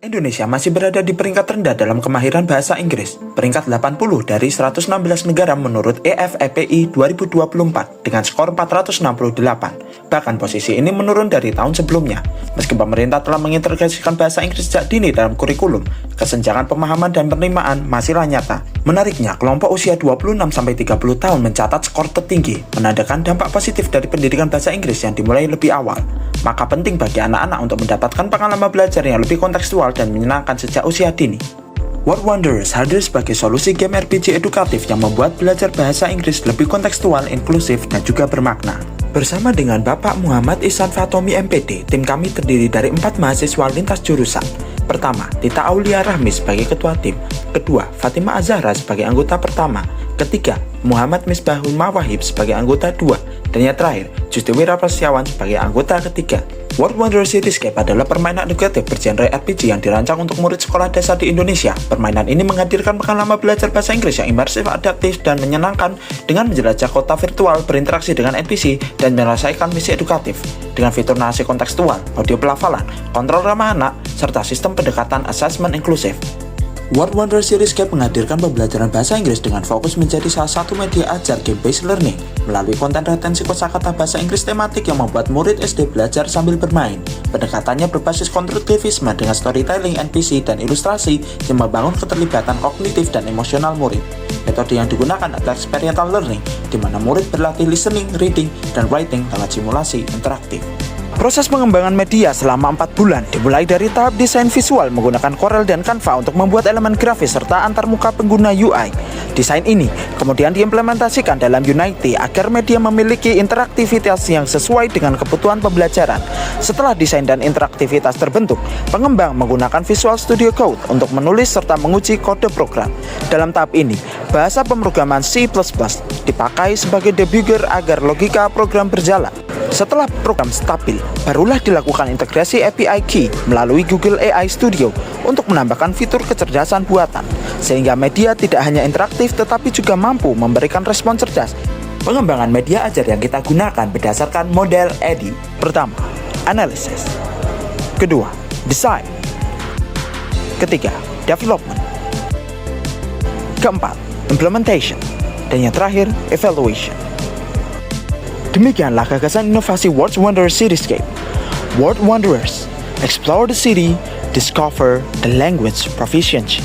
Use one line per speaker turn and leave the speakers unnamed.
Indonesia masih berada di peringkat rendah dalam kemahiran bahasa Inggris, peringkat 80 dari 116 negara menurut EFEPI 2024 dengan skor 468. Bahkan posisi ini menurun dari tahun sebelumnya. Meski pemerintah telah mengintegrasikan bahasa Inggris sejak dini dalam kurikulum, kesenjangan pemahaman dan penerimaan masihlah nyata. Menariknya, kelompok usia 26-30 tahun mencatat skor tertinggi, menandakan dampak positif dari pendidikan bahasa Inggris yang dimulai lebih awal. Maka penting bagi anak-anak untuk mendapatkan pengalaman belajar yang lebih kontekstual dan menyenangkan sejak usia dini. Word Wanderers hadir sebagai solusi game RPG edukatif yang membuat belajar bahasa Inggris lebih kontekstual, inklusif, dan juga bermakna. Bersama dengan Bapak Muhammad Ihsan Fatomi MPD, tim kami terdiri dari 4 mahasiswa lintas jurusan. Pertama, Tita Aulia Rahmi sebagai ketua tim. Kedua, Fatima Azahra sebagai anggota pertama. Ketiga, Muhammad Misbahul Mawahib sebagai anggota 2. Dan yang terakhir, Justiwira Prasetyawan sebagai anggota ketiga. Word Wanderers Cityscape adalah permainan edukatif bergenre RPG yang dirancang untuk murid sekolah dasar di Indonesia. Permainan ini menghadirkan pengalaman belajar bahasa Inggris yang imersif, adaptif, dan menyenangkan dengan menjelajah kota virtual, berinteraksi dengan NPC, dan menyelesaikan misi edukatif. Dengan fitur narasi kontekstual, audio pelafalan, kontrol ramah anak, serta sistem pendekatan asesmen inklusif. Word Wanderers Cityscape menghadirkan pembelajaran bahasa Inggris dengan fokus menjadi salah satu media ajar game-based learning melalui konten retensi kosakata bahasa Inggris tematik yang membuat murid SD belajar sambil bermain. Pendekatannya berbasis konstruktivisme dengan storytelling, NPC, dan ilustrasi yang membangun keterlibatan kognitif dan emosional murid. Metode yang digunakan adalah experiential learning, di mana murid berlatih listening, reading, dan writing lewat simulasi interaktif. Proses pengembangan media selama 4 bulan dimulai dari tahap desain visual menggunakan Corel dan Canva untuk membuat elemen grafis serta antarmuka pengguna UI. Desain ini kemudian diimplementasikan dalam Unity agar media memiliki interaktivitas yang sesuai dengan kebutuhan pembelajaran. Setelah desain dan interaktivitas terbentuk, pengembang menggunakan Visual Studio Code untuk menulis serta menguji kode program. Dalam tahap ini, bahasa pemrograman C++ dipakai sebagai debugger agar logika program berjalan. Setelah program stabil, barulah dilakukan integrasi API Key melalui Google AI Studio untuk menambahkan fitur kecerdasan buatan, sehingga media tidak hanya interaktif tetapi juga mampu memberikan respon cerdas. Pengembangan media ajar yang kita gunakan berdasarkan model EDI. Pertama, analysis. Kedua, design. Ketiga, development. Keempat, implementation. Dan yang terakhir, evaluation. Demikianlah gagasan inovasi Word Wanderers Cityscape. Word Wanderers, explore the city, discover the language proficiency.